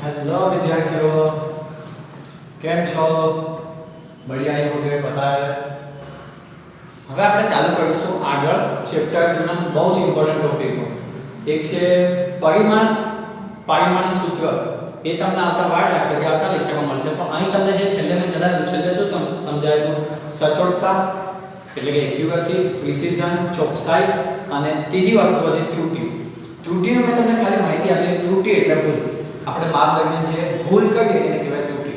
Hello विद्यार्थियों, કેમ છો? बढ़िया ही हो गए पता है। હવે આપણે ચાલુ કરીશું આગળ ચેપ્ટર 2 ના બહુ જ ઇમ્પોર્ટન્ટ ટોપિકો. એક છે પરિમાણ, પારિમાણિક સૂત્ર. એ તમને આવતા વાર લાગશે, જે આવતા લેક્ચરમાં મળશે. પણ અહીં તમને જે છેલ્લે મેં ચલાવ્યું, છેલ્લે શું સમજાયું? સચોટતા એટલે કે એક્યુરસી, પ્રિસિઝન, ચોકસાઈ અને ત્રીજી વસ્તુ હતી ત્રુટિ. ત્રુટિનું મેં તમને ખાલી માહિતી આપી. ત્રુટિ એટલે ભૂલ. આપણે માપ દરમિયાન જે ભૂલ કરીએ એને કહેવાય ત્રુટિ.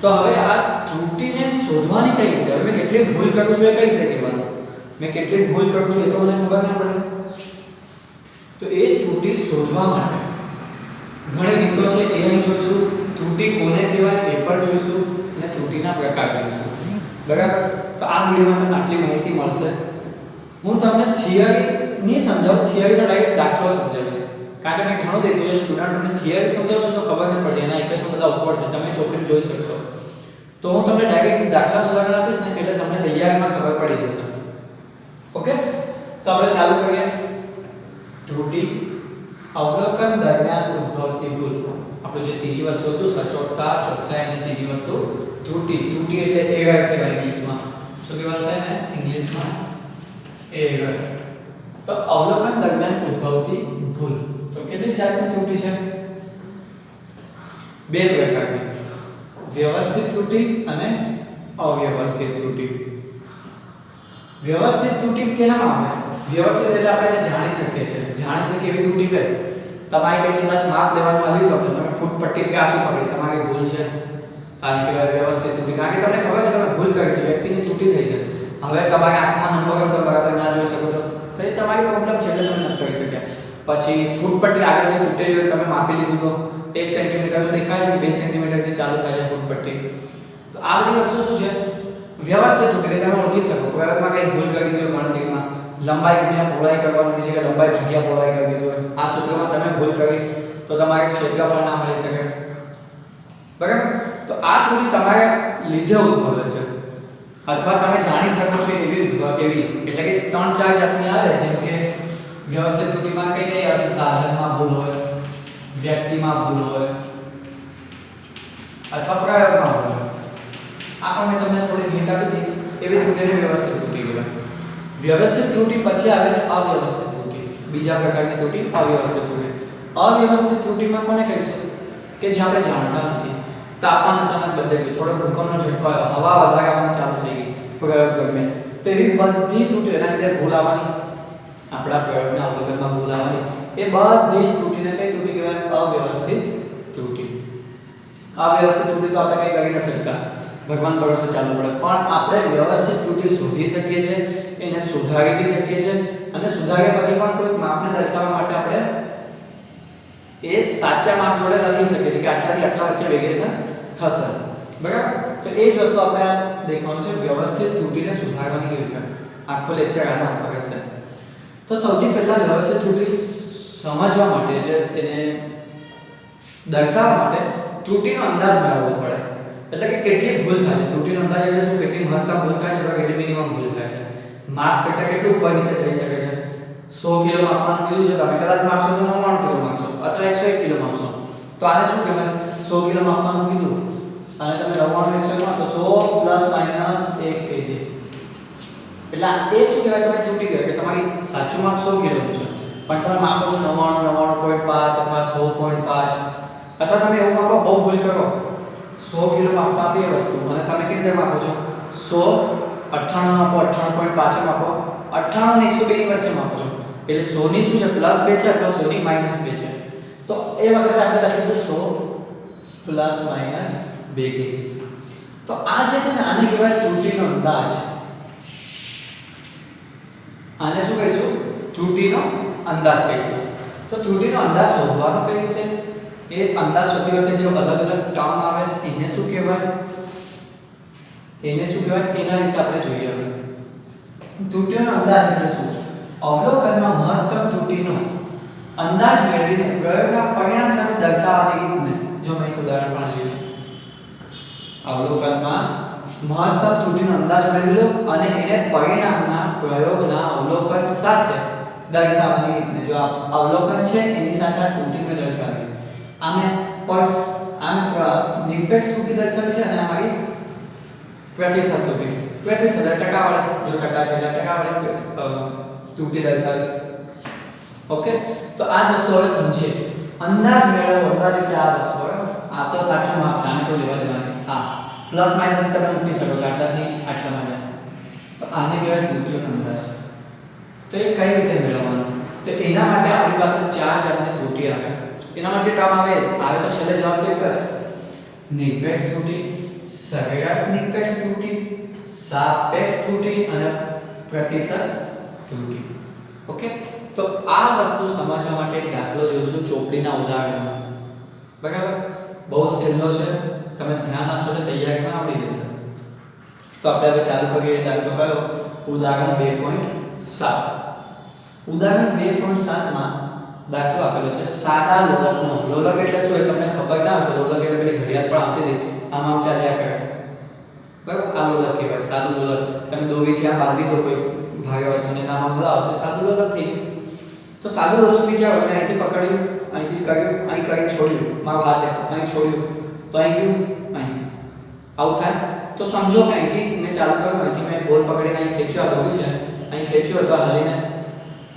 તો હવે આ ત્રુટિને શોધવાની કઈ રીતે? હવે મેં કેટલી ભૂલ કરું છું એ કઈ રીતે કહેવાનું? મેં કેટલી ભૂલ કરું છું એ તો મને ખબર ના પડે. તો એ ત્રુટિ શોધવા માટે ઘણી રીતો છે, એ અહીં જોઈશું. ત્રુટિ કોને કહેવાય એ પણ જોઈશું અને ત્રુટિના પ્રકાર જોઈશું. બરાબર? તો આ વિડિયોમાં તમને આટલી માહિતી મળશે. હું તમને થિયરી નહીં સમજાવું, થિયરીનો ડાયરેક્ટ દાખલો સમજાવીશ. કારણ કે મેં ઘણું દેખ્યું છે સ્ટુડન્ટોને થિયરી સમજાવશો તો ખબર ન પડે, એના ઇક્વેશન બધા ઉપર છે, તમે ચોપડી જોઈ શકશો. તો હું તમને ડાયરેક્ટ દાખલાનું ઉદાહરણ આપીશ ને એટલે તમને તૈયારીમાં ખબર પડી જશે. ઓકે, તો આપણે ચાલુ કરીએ. ત્રુટિ અવલોકન દરમિયાન ઉદ્ભવતી ભૂલ. આપણું જે ત્રીજી વસ્તુ હતું સચોટતા, ચોકસાઈ અને ત્રીજી વસ્તુ ત્રુટિ. ત્રુટિ એટલે એરર કહેવાય ઇંગ્લિશમાં. શું કહેવાશે ને ઇંગ્લિશમાં? એરર. તો અવલોકન દરમિયાન ઉદ્ભવતી ભૂલ. તો કેટલી જાતની ત્રુટિ છે? બે પ્રકારની. વ્યવસ્થિત ત્રુટિ અને અવ્યવસ્થિત ત્રુટિ. વ્યવસ્થિત ત્રુટિ કેનામાં આવે? વ્યવસ્થિત એટલે આપણે એને જાણી શકીએ છીએ. જાણી શકીએ એવી ત્રુટિ કઈ? તમારે કઈ 10 માર્ક લેવાનું આવ્યું તો તમે ફૂટ પટ્ટી ત્રાસી પકડી, તમારી ભૂલ છે. આને કહેવાય વ્યવસ્થિત ત્રુટિ. કારણ કે તમને ખબર છે તમે ભૂલ કરી છે, વ્યક્તિની ત્રુટિ થઈ છે. હવે તમારી આંખમાં નંબર તો બરાબર ના જોઈ શકો તો એ તમારી પ્રોબ્લેમ છે, એટલે તમે નથી કરી શક્યા. પછી ફૂટ પટ્ટી આગળથી તૂટેલી હોય, તમે માપી લીધું તો 1 સેન્ટીમીટર તો દેખાય છે કે 2 સેન્ટીમીટરથી ચાલુ થાય છે ફૂટ પટ્ટી. તો આ બધી વસ્તુ શું છે? વ્યવસ્થિત ત્રુટિ. તમે ઓળખી શકો પ્રયોગમાં કઈ ભૂલ કરી દીધી ગણતરીમાં, લંબાઈ ગુણ્યા પહોળાઈ કરવાની છે કે લંબાઈ ભાગ્યા પહોળાઈ કરી દીધું હોય, આ સૂત્રમાં તમે ભૂલ કરી તો તમારે ક્ષેત્રફળ ના મળી શકે. બરાબર? તો આ ત્રુટિ તમારે લીધે ઉદ્ભવે છે અથવા તમે જાણી શકો છો એવી એટલે કે 3-4 જાતની આવે. જેમ કે વ્યવસ્થિત ત્રુટિમાં કઈ કઈ હશે? સાધનમાં ભૂલ હોય, વ્યક્તિમાં ભૂલ હોય અથવા પ્રયોગમાં ભૂલ હોય. આ પણ મેં તમને થોડી હિન્ટ આપી હતી. એવી ત્રુટિને વ્યવસ્થિત ત્રુટિ કહેવાય. વ્યવસ્થિત ત્રુટિ પછી આવે છે અવ્યવસ્થિત ત્રુટિ. બીજા પ્રકારની ત્રુટિ અવ્યવસ્થિત ત્રુટિ. અવ્યવસ્થિત ત્રુટિમાં કોને કહીશું? કે જે આપણે જાણતા નથી. તાપમાન અચાનક બદલાઈ ગયું, થોડો ભૂકંપનો ઝટકો આવ્યો, હવા વધારે આવવાની ચાલુ થઈ ગઈ પ્રયોગ દરમિયાન, તો એવી બધી ત્રુટિ એના લીધે ભૂલ આવવાની, આપણા પ્રયોગના અવલોકનમાં ભૂલ આવવાની. એ બધી જ ત્રુટિને કઈ ત્રુટિ કહેવાય? અવ્યવસ્થિત ત્રુટિ. અવ્યવસ્થિત ત્રુટિ તો આપણે કઈ કરી ન શકતા, ભગવાન ભરોસે ચાલવું પડે. પણ આપણે વ્યવસ્થિત ત્રુટિ શોધી શકીએ છીએ, એને સુધારી બી શકીએ છીએ અને સુધાર્યા પછી પણ કોઈ માપને દર્શાવવા માટે આપણે એ સાચા માપ જોડે લખી શકીએ છીએ કે આટલાથી આટલા વચ્ચે વેરિએશન થશે. બરાબર? તો એ જ વસ્તુ આપણે દેખવાનું છે, વ્યવસ્થિત ત્રુટિને સુધારવાની કેવી રીતે. આખો લેક્ચર આના ઉપર હશે. તો સૌથી પહેલા વ્યવસ્થિત ત્રુટિ સમજવા માટે એટલે તેને દર્શાવવા માટે ત્રુટિનો અંદાજ મેળવવો પડે. એટલે કે કેટલી ભૂલ થાય છે. ત્રુટિનો અંદાજ એટલે શું? કેટલી મહત્તમ ભૂલ થાય છે અથવા કેટલી મિનિમમ ભૂલ થાય છે. માપ કરતાં કેટલું ઉપર નીચે થઈ શકે છે. 100 કિલો માપવાનું કીધું છે, તમે કદાચ માપશો તો 99 કિલો માપશો અથવા 101 કિલો માપશો. તો આને શું કહેવાય? 100 કિલો માપવાનું કીધું અને તમે 99 101 માં તો 100 પ્લસ માઈનસ 1 kg. એટલે એ શું કહેવાય? તમે ત્રુટિ કહેવાય કે તમારી સાચું માપ 100 કિલોનું છે પણ તમે માપો છો 99, 99.5 અથવા 100.5 અથવા તમે એવું માપો બહુ ભૂલ કરો 100 કિલો માપવા આપી વસ્તુ અને તમે કેવી રીતે માપો છો? 100 98 માપો, 98.5 માપો, 98 અને 102 ની વચ્ચે માપો છો. એટલે 100 ની શું છે? પ્લસ 2 છે અથવા 100 ની માઈનસ 2 છે. તો એ વખતે આપણે લખીશું 100 પ્લસ માઈનસ 2 kg. તો આ જે છે ને આને કહેવાય ત્રુટિનો અંદાજ. આને શું કહીશું? ત્રુટિનો અંદાજ કહીશું. તો ત્રુટિનો અંદાજ શોધવાનો કઈ રીતે? એ અંદાજ શોધતી વખતે જે અલગ અલગ ટર્મ આવે એને શું કહેવાય? એને શું કહેવાય? એના વિશે આપણે જોઈએ. હવે ત્રુટિનો અંદાજ એટલે શું? અવલોકનમાં મહત્તમ ત્રુટિનો અંદાજ મેળવીને પ્રયોગના પરિણામ સાથે દર્શાવવાની રીતને. જો મેં એક ઉદાહરણ પણ લઈશ. અવલોકનમાં મહત્તમ ત્રુટિનો અંદાજ મેળવી લો અને એને પરિણામના પ્રયોગના અવલોકન સાથે દર્શાવવાની રીતને. જો આ અવલોકન છે એની સાથે આ ત્રુટિને દર્શાવી. આમે પર્સ આમ નિરપેક્ષ ત્રુટી દર્શાવી છે અને અમારી પ્રતિશત ત્રુટી પ્રતિશત ટકાવાળી જો ટકા છે એટલે ટકાવાળી ત્રુટી દર્શાવી ઓકે તો આ જ વસ્તુ હવે સમજીએ અંદાજ મેળવો અંદાજ એટલે આ વસ્તુ બરાબર આ તો સાચું માપ છે આને કોઈ લેવા દેવા નહીં હા પ્લસ માઈનસ ની તમે મૂકી શકો છો આટલાથી આટલામાં જાય તો આને કહેવાય ત્રુટીઓનો અંદાજ તો એ કઈ રીતે મેળવવાનો તો એના માટે આપણી પાસે ચાર જાતની ત્રુટી આવે એનામાં જે ટર્મ આવે તો છેલ્લે જવાબ તો એક જ નિરપેક્ષ ત્રુટી સરેરાશ નિરપેક્ષ ત્રુટી સાપેક્ષ ત્રુટી અને પ્રતિશત ત્રુટી ઓકે તો આ વસ્તુ સમજવા માટે એક દાખલો જોઈશું ચોપડીના ઉદાહરણમાં બરાબર બહુ સહેલો છે તમે ધ્યાન આપશો તો તૈયારીમાં આવડી જશે તો આપણે હવે ચાલુ કરીએ દાખલો કયો ઉદાહરણ 2.7 ઉદાહરણ 2.7 માં દાખલો આપેલો છે સાદા લોલકનો લોલક એટલે શું એ તમને ખબર ના હોય તો લોલક એટલે પેલી ઘડિયાળ પણ આવતી હતી આમ ચાલ્યા કરે બરાબર આ લોલક કહેવાય સાદું લોલક તમે દોરીથી આ બાંધી દો કોઈ ભારે વસ્તુને નામ બોલાવો તો સાદું લોલક થઈ તો સાદું લોલક વિચારો મેં અહીંથી પકડ્યું અહીંથી કર્યું અહીં કરીને છોડ્યું મારો હાથ દેખો અહીં છોડ્યું તો અહીં ગયું અહીં આવું થાય તો સમજો કે અહીંથી મેં ચાલુ કર્યું અહીંથી મેં બોલ પકડીને અહીં ખેંચ્યો આ દોરી છે અહીં ખેંચ્યો તો હાલીને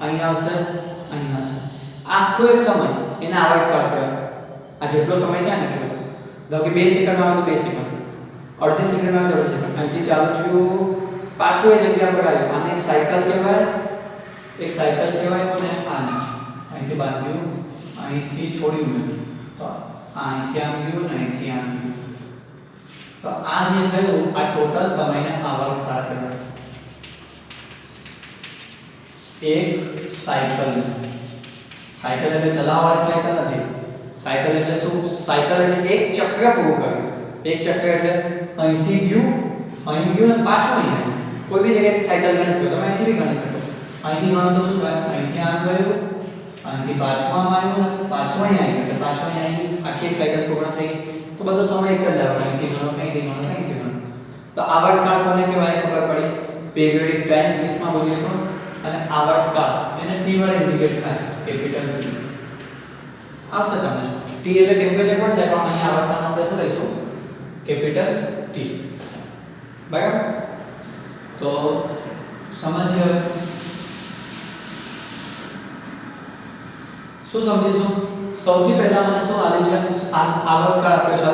અહીં આવશે અહીં આવશે આખો એક સમય એને આવર્તકાળ કહેવાય આ જેટલો સમય છે ને એટલો ધારો કે 2 સેકન્ડ આવે તો 2 સેકન્ડ અડધી સેકન્ડ આવે તો અડધી સેકન્ડ અહીંથી ચાલુ થયું પાછું એ જગ્યા પર આવ્યું આને એક સાયકલ કહેવાય અને આને અહીંથી બાંધ્યું અહીંથી છોડ્યું મેં તો અહીંથી આમ ગયું ને અહીંથી આમ ગયું તો આ જે થયું આ ટોટલ સમયને આવર્તકાળ કહેવાય એક સાયકલ એટલે ચલાવવાળી સાયકલ નથી સાયકલ એટલે શું સાયકલ એટલે એક ચક્ર પૂરું કર્યું એક ચક્ર એટલે અહીંથી ગયું અહીં ગયું અને પાછું અહીં આવ્યું કોઈ બી જગ્યાએથી સાયકલ ગણી શકો તમે અહીંથી બી ગણી શકો અહીંથી ગણો તો શું થાય અહીંથી આમ ગયું અહીંથી પાછું આમ આવ્યું ને પાછું અહીં આવ્યું એટલે પાછું અહીં આવ્યું આખી એક સાયકલ પૂર્ણ થઈ તો બધો સમય એક જ લેવાનો અહીંથી ગણો અહીંથી ગણો તો આવર્તકાળ કોને કહેવાય ખબર પડી પીરિયોડિક ટાઈમ ઇંગ્લિશમાં બોલીએ તો અને આવર્તકાળ એને ટી વડે ઇન્ડિકેટ થાય કેપિટલ ટી આવશે તમને ટી એટલે ટેમ્પરેચર પણ છે પણ અહીંયા આવર્તકાળનો આપણે શું લઈશું કેપિટલ ટી બરાબર તો સમજીએ શું સમજીશું સૌથી પહેલા મને શું આલ્યું છે આવર્તકાળ આપ્યો છે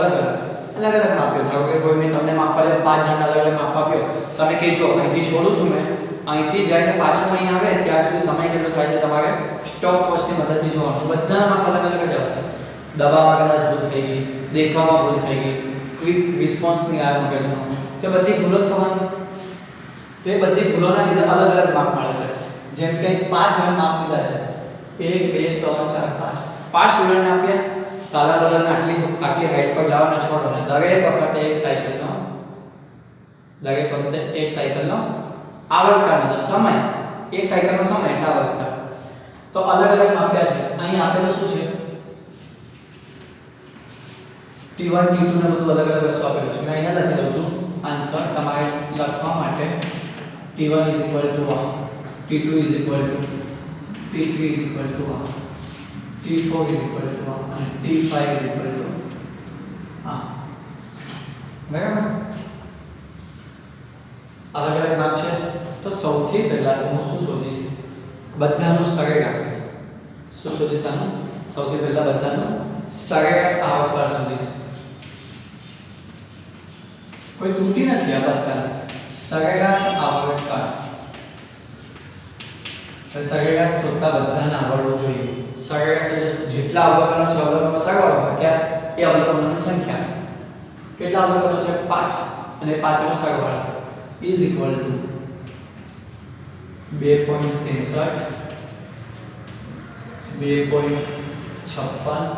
અલગ માપ્યો ધારો કે કોઈ મેં તમને માપવા લે 5 જણ અલગ માપ આપ્યો તમે કહેજો અહીંથી છોડું છું મેં અહીંથી જઈને પાછું અહીં આવે ત્યાં સુધી સમય કેટલો થાય છે તમારે સ્ટોપ ફોર્સની મદદથી જોવાનું બધાના માપ અલગ જ આવશે દબાવવામાં કદાચ ભૂલ થઈ ગઈ દેખવામાં ભૂલ થઈ ગઈ ક્વિક રિસ્પોન્સ નહીં આવ્યો મગજનો તો બધી ભૂલો થવાની તો એ બધી ભૂલોના લીધે અલગ માપ મળે છે જેમ કે 5 જણ માપ લીધા છે 1 2 3 4 5 સ્ટુડન્ટને આપ્યા સાદા લોલકને આટલી હાઈટ પર લાવવાના છોડો ને દરેક વખતે એક સાયકલનો આવર્તકાળ તો સમય એક સાયકલનો સમય એટલે આવર્તકાળ તો અલગ માપ્યા છે અહીં આપેલું શું છે T1 T2 ને બધું અલગ વસ્તુ આપેલું છે મેં અહીંયા લખી દઉં છું આન્સર તમારે લખવા માટે T1 = 1 T2 = 2 T3 = 1 T4 = 1 અને T5 = હા બરાબર અલગ માપ છે તો સૌથી પહેલા તો હું શું શોધીશ બધાનું સરેરાશ શું શોધીશ આનું સૌથી પહેલા બધાનું સરેરાશ આવર્તકાળ શોધીશ કોઈ ત્રુટી નથી આ બસ ખાલી સરેરાશ આવર્તકાળ તો સરેરાશ શોધતા બધાને આવડવું જોઈએ સરેરાશ એટલે જેટલા અવલોકનો છે અવલોકનો સરવાળો ભાગ્યા એ અવલોકનોની સંખ્યા કેટલા અવલોકનો છે 5 અને 5 નો સરવાળો is equal to 2.63 2.56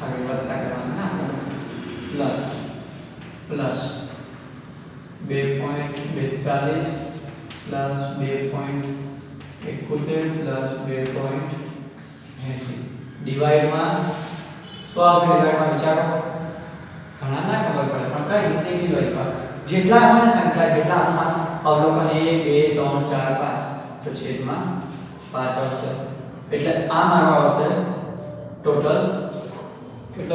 આગળ વધતા કરવાના પ્લસ 2.42 પ્લસ 2.71 પ્લસ 2.80 ડિવાઇડમાં શું આવશે ડિવાઇડમાં વિચારો ઘણા ના ખબર પડે પણ કઈ નહીં દેખી લો એકવાર જેટલા મને સંખ્યા જેટલા આમાં અવલોકન 1 2 3 4 5 તો છેદમાં 5 આવશે એટલે આ મારો આવશે ટોટલ કેટલો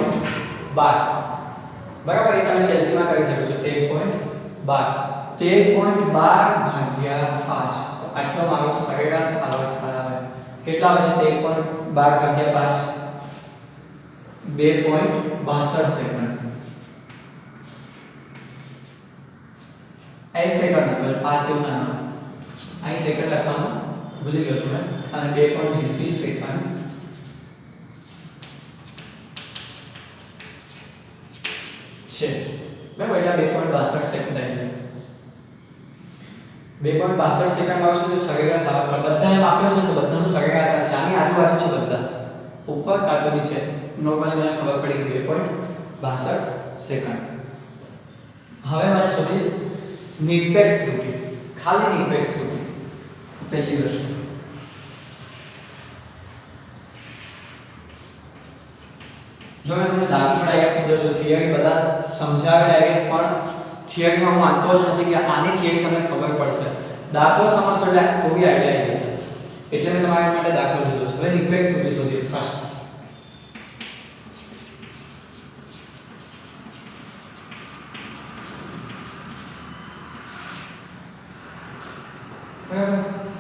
13.12 બરાબર એ તમે કેલ્સીમાં કરી શકો છો 13.12 13.12 ભાગ્યા 5 તો આટલો મારો સરેરાશ આવર્તકાળ આવે કેટલા આવે છે 13.12 ભાગ્યા 5 2.62 સેકન્ડ એ સેકન્ડ નંબર 5 કેવું ના અહીં સેકન્ડ લખવાનું ભૂલી ગયો છું મેં અને 2.80 સેકન્ડ છે બરાબર એટલે 2.62 સેકન્ડ આવી 2.62 સેકન્ડ માં શું સરેરાશ આવર્તકાળ બધાએ આપ્યો છે તો બધાનું સરેરાશ છે આની આજુબાજુ છે બધા ઉપર કાં તો નીચે નોર્મલી મને ખબર પડી ગઈ 2.62 સેકન્ડ હવે મને શોધીશ નિરપેક્ષ ત્રુટિ ખાલી નિરપેક્ષ ત્રુટિ પહેલી વસ્તુ જો મેં તમને દાખલો ડાયરેક્ટ સમજાવ્યો થિયરી બધા સમજાવે ડાયરેક્ટ પણ થિયરીમાં હું માનતો જ નથી કે આની થિયરી તમને ખબર પડશે દાખલો સમજશો એટલે તો બી આઈડિયા આવી જશે એટલે મેં તમારા માટે દાખલો લીધો છે હવે નિરપેક્ષ ત્રુટિ શોધીએ ફર્સ્ટ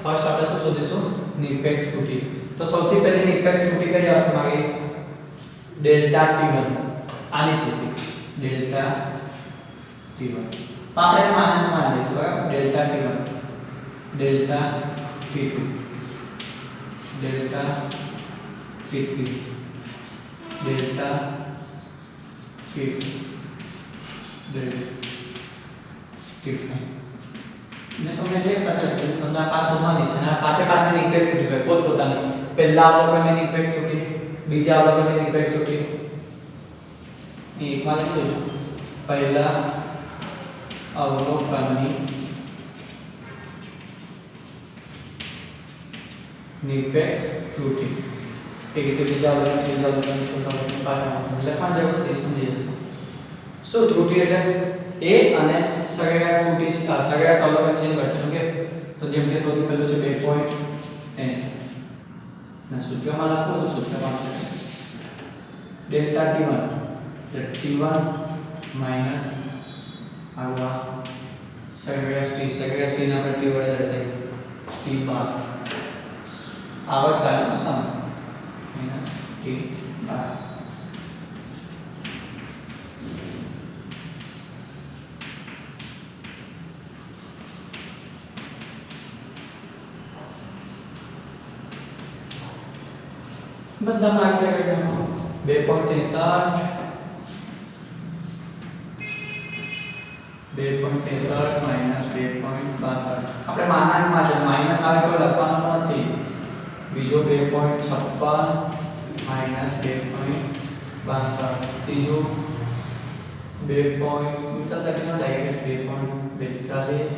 फर्स्ट આપણે શું શોધીશું નિરપેક્ષ ત્રુટિ તો સૌથી પહેલી નિરપેક્ષ ત્રુટિ કઈ આવશે મારી ડેલ્ટા t1 આની ત્રુટિ ડેલ્ટા t1 તો આપણે એને માન લઈશું બરાબર delta t1 delta t2 delta t3 delta t4 delta t5 मैं तुमने देख सकते हो तुमने पास होવાની છે અને પાછે પાછની નિરપેક્ષ ત્રુટિ હોય પોતપોતાની પહેલા અવલોકનની નિરપેક્ષ ત્રુટિ બીજા અવલોકનની નિરપેક્ષ ત્રુટિ એક માં લખી દઉં પહેલા અવલોકનની નિરપેક્ષ ત્રુટિ એક રીતે બીજા અવલોકનની ચોથા અવલોકનની પાછળ લખવાની જરૂર નથી સમજી જશે શું ત્રુટિ એટલે એ અને સરેરાશ ત્રુટિ સરેરાશ અવલોકન છે વચ્ચેનો કે તો જેમ કે સૌથી પહેલું છે 2.83 ના સૂત્રમાં લખો તો સૂત્રમાં છે ડેલ્ટા t1 t1 માઈનસ આવા સરેરાશ t સરેરાશ t ને આપણે t વડે દર્શાવીએ t બાર આવર્તકાળનો સમય માઈનસ t બાર બધા મારી લેવા 2.63 માઈનસ 2.62 આપણે માનાંકમાં છે માઈનસ આવે તો લખવાનું તો નથી બીજો 2.56 માઈનસ 2.62 ત્રીજો 2.73 direct 2.42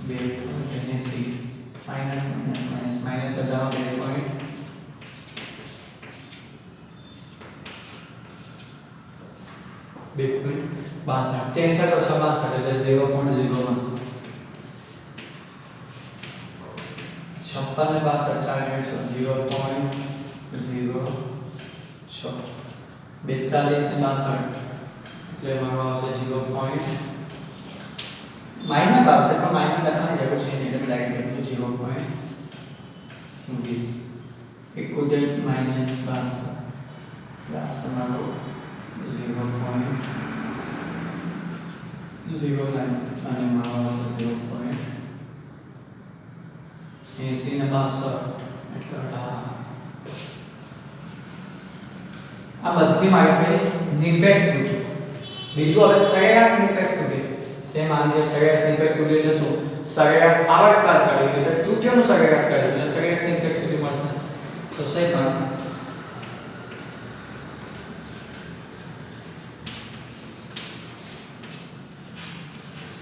2.73 minus minus minus minus बताओ 2.62 63 ઓછા 62 એટલે 0.01 56 ને 62 ચાર ગણ છો 0.06 42 ને 62 એટલે મારો આવશે 0. माइनस આવશે પણ માઈનસ લખવાની જરૂર છે નહીં એટલે ડાયરેક્ટ લખું 0.20 1 માઈનસ 12 આવશે મારો 0.09 અને મારો આવશે 0.80 ને 62 એટલે 18 આ બધી માહિતી નિરપેક્ષ ત્રુટિ બીજું હવે સરેરાશ નિરપેક્ષ ત્રુટિ सेम आंसर सरेराश निरपेक्ष त्रुटि એટલે શું સરેરાશ આવર્તકાળ કાઢી એટલે ત્રુટિઓનું સરેરાશ કાઢી એટલે સરેરાશ નિરપેક્ષ ત્રુટિ મળશે તો સેકન્ડ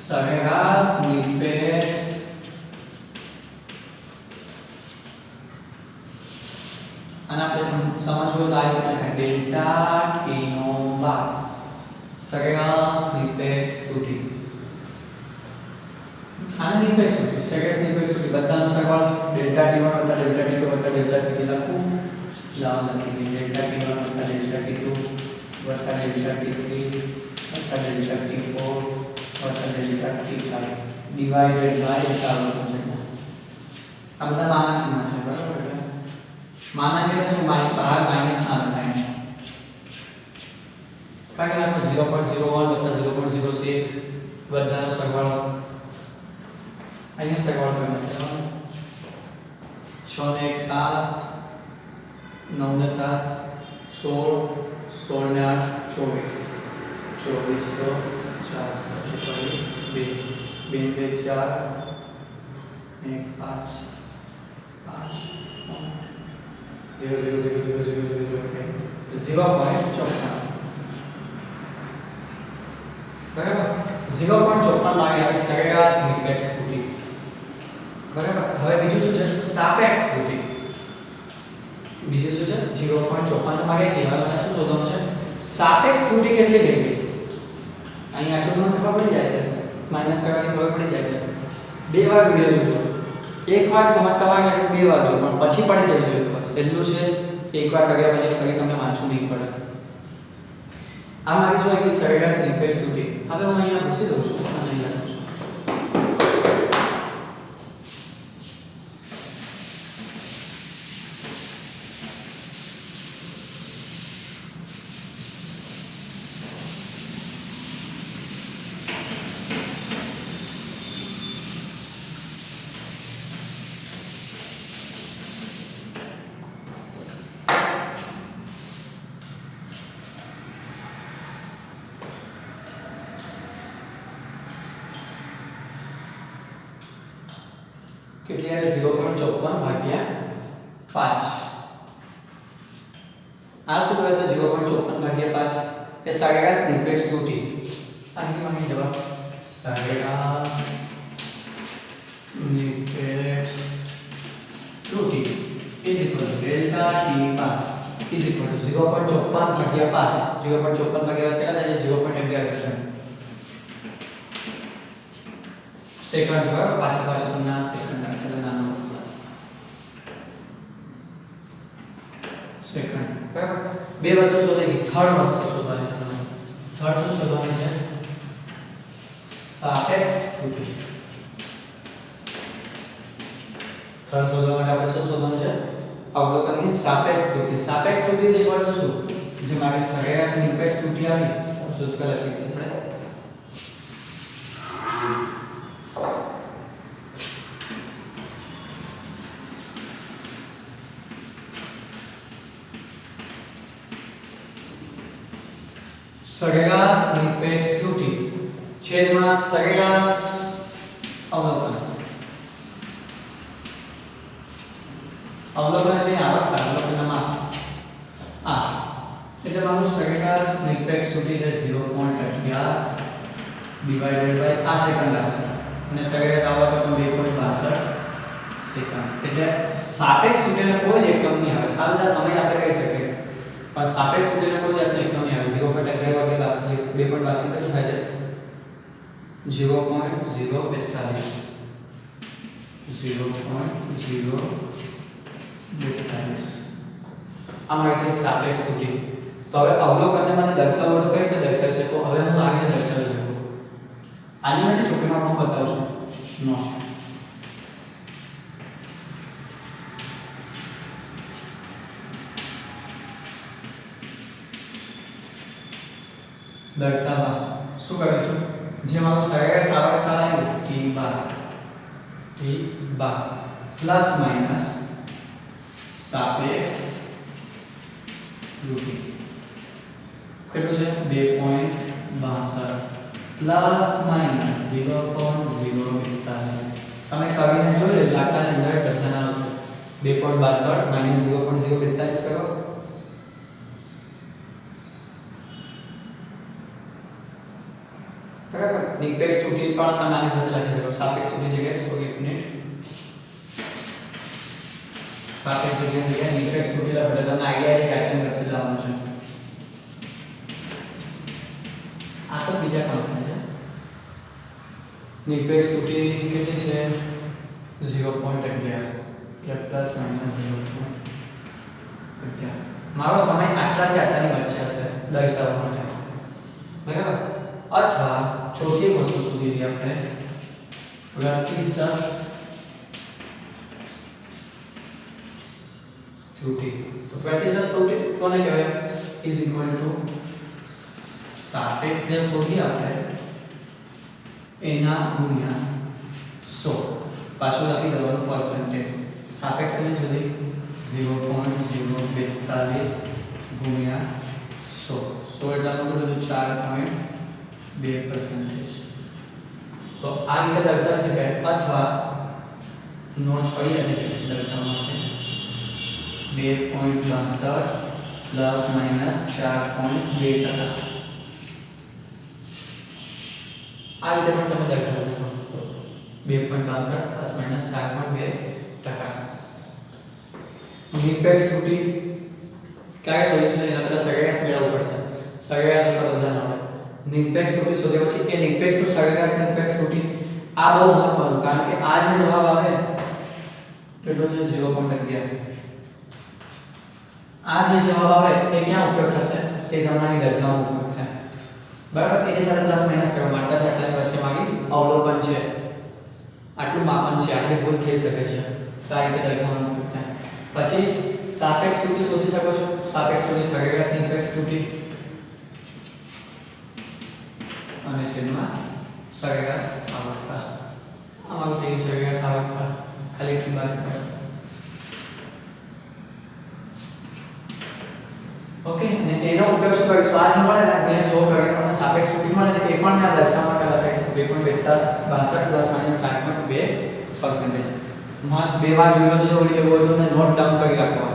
સરેરાશ નિરપેક્ષ અને આપણે સમજવું તો આ રીતે ડેલ્ટા t નો ભાગ સરેરાશ નિરપેક્ષ ત્રુટિ આને નિરપેક્ષ ત્રુટિ સરેરાશ નિરપેક્ષ ત્રુટિ બધાનો સરવાળો delta t1 + delta t2 + delta t3 લખું लाओ लखी डेल्टा t1 वत्ता डेल्टा t2 वत्ता डेल्टा t3 वत्ता डेल्टा t4 वत्ता डेल्टा t5 डिवाइडेड बाय अवलोकन संख्या। આ બધા માનસમાં છે બરાબર એટલે માના એટલે શું બહાર માઈનસ ના લખાય કારણ કે આપણે 0.01 વત્તા 0.06 બધાનો સરવાળો અહીંયા સરવાળો કરી નાખવાનો 6 ને 1 7 9 ને 7 16 16 ને 8 24 24 તો 4 2 2 2 4 1 5 5 0 0 0 0 0 0 0.54 બરાબર 0.54 લાગે હવે સરેરાશ નિરપેક્ષ ત્રુટિ બરાબર હવે બીજું શું છે સાપેક્ષ ત્રુટિ બીજું શું છે 0.54 તો માગે કે હવે મને શું શોધવાનું છે સાપેક્ષ ત્રુટિ કેટલી કેટલી અહીં આટલું મને ખબર પડી જાય છે માઈનસ કરવાની ખબર પડી જાય છે બે વાર વિડિયો જોજો એક વાર સમજતા વાર એટલે બે વાર જો પણ પછી પડી જવી જોઈએ બસ એટલું છે એક વાર કર્યા પછી ફરી તમને વાંચવું નહીં પડે આ મારી શું આવી સરેરાશ નિરપેક્ષ ત્રુટિ હવે હું અહીંયા પૂછી દઉં છું અને અહીંયા લખું છું કેટલી આવે 0.54 ભાગ્યા 5 આ શું કહે છે 0.54 ભાગ્યા 5 એ સરેરાશ નિરપેક્ષ ત્રુટિ આની માંગી જવાબ સરેરાશ નિરપેક્ષ ત્રુટિ ડેલ્ટા t5 0.54 ભાગ્યા 5 0.54 ભાગ્યા 5 કેટલા થાય છે 0.11 સેકન્ડ સેકન્ડ બરાબર પાછળ તમને આ સેકન્ડ આવે છે નાનો સેકન્ડ બરાબર બે વસ્તુ શોધી ગઈ થર્ડ વસ્તુ શોધવાની છે તમને થર્ડ શું શોધવાની છે સાપેક્ષ ત્રુટિ થર્ડ શોધવા માટે આપણે શું શોધવાનું છે અવલોકનની સાપેક્ષ ત્રુટિ જે ઇક્વલ શું જે મારી સરેરાશ નિરપેક્ષ ત્રુટિ આવી સૂત્ર લખી આપણે સરેરાશ નિરપેક્ષ ત્રુટિ છેદમાં સરેરાશ અવલોકન અવલોકન એટલે આવક અવલોકનના માપ આ એટલે મારું સરેરાશ નિરપેક્ષ ત્રુટિ છે 0.11 ડિવાઇડેડ બાય આ સેકન્ડ આવશે અને સરેરાશ અવલોકન 2.62 સેકન્ડ એટલે સાપેક્ષ ત્રુટિનો કોઈ જ એકમ નહીં આવે આ બધા સમય આપણે કહી શકીએ પણ સાપેક્ષ ત્રુટિનો કોઈ જાતનો એકમ નહીં આવે 0.11 વાગે 2.62 કેટલું થાય છે 0.042 આ મારી સાપેક્ષ ત્રુટિ તો હવે અવલોકનને મને દર્શાવવું તો કઈ રીતે દર્શાવી શકો હવે હું આગળ દર્શાવી શકું આની મેં જે ચોપડીમાં હું બતાવું છું નો દર્શાવવા શું કરીશું જે મારો સરેરાશ આવર્તન આવ્યું t બાર પ્લસ માઈનસ સાપેક્ષ ત્રુટિ કેટલું છે 2.62 પ્લસ માઈનસ 0.041 તમે કરીને જોઈ લેજો આટલાની અંદર બધાના આવશે 2.62 માઈનસ 0.042 કરો બરાબર નિરપેક્ષ ત્રુટિ પણ તમે આની સાથે લખી શકો સાપેક્ષ ત્રુટિ જગ્યાએ 100 મિનિટ સાપેક્ષ ત્રુટિની જગ્યાએ નિરપેક્ષ ત્રુટિ લખો એટલે તમને આઈડિયા છે કે આટલા વચ્ચે જવાનું છે આ તો બીજા કામમાં છે નિરપેક્ષ ત્રુટિ કેટલી છે 0.11 એટલે પ્લસ માઈનસ 0.11 મારો સમય આટલાથી આટલાની વચ્ચે હશે દર્શાવવા માટે, બરાબર. અથવા ચોથી વસ્તુ સુધી આપણે પ્રતિશત ત્રુટિ. તો પ્રતિશત ત્રુટિ કોને કહેવાય? ઇઝ ઇક્વલ ટુ સાપેક્ષને શોધી આપણે એના ગુણ્યા 100. પાછું લખી દેવાનું પર્સન્ટેજ. સાપેક્ષ કેટલી સુધી? 0.042 ગુણ્યા 100. 100 એટલાનું બધું 4.2%. તો આ રીતે દર્શાવી શકાય. અથવા નોટ પડી જાય છે દર્શાવવા માટે 2.62 પ્લસ માઇનસ 4.2%. આ રીતે પણ તમે દર્શાવી શકો. 2.62 પ્લસ માઇનસ 4.2%. નિરપેક્ષ ત્રુટિ ક્યારે સોલ્યુશન એના પહેલા સરેરાશ મેળવવું પડશે. સરેરાશ તો બધા ના હોય. નિરપેક્ષ ત્રુટિ શોધ્યા પછી એ નિરપેક્ષ સરેરાશ નિરપેક્ષ ત્રુટિ આ બહુ મહત્વનું, કારણ કે આ જે જવાબ આવે કેટલો છે? 0.11. આ જે જવાબ આવે એ ક્યાં ઉપયોગ થશે? તે તમારી દર્શાવવાનો ઉપયોગ થાય, બરાબર. એની સાથે પ્લસ માઈનસ કરવા માટે આટલાની વચ્ચે મારી અવલોકન છે, આટલું માપન છે, આટલી ભૂલ થઈ શકે છે, તો આ રીતે દર્શાવવાનો ઉપયોગ થાય. પછી સાપેક્ષ ત્રુટિ શોધી શકો છો. સાપેક્ષ ત્રુટિ સરેરાશ નિરપેક્ષ ત્રુટિ અને છેદમાં સરેરાશ આવર્તતા. અમારું થઈ ગયું સરેરાશ આવર્તતા. ખાલી એટલી બસ કરો. ઓકે, અને એનો ઉપયોગ શું કરીશું? આ જે મળે ને એને સો કરીને અને સાપેક્ષ ત્રુટિ મળે ને એ પણ મેં દર્શાવવા માટે લખાઈ શકું. 2.62 પ્લસ માઈનસ 4.2%. માસ બે વાર જોયો છે, ઓલી એવું હોય તો નોટ ડાઉન કરી રાખવા.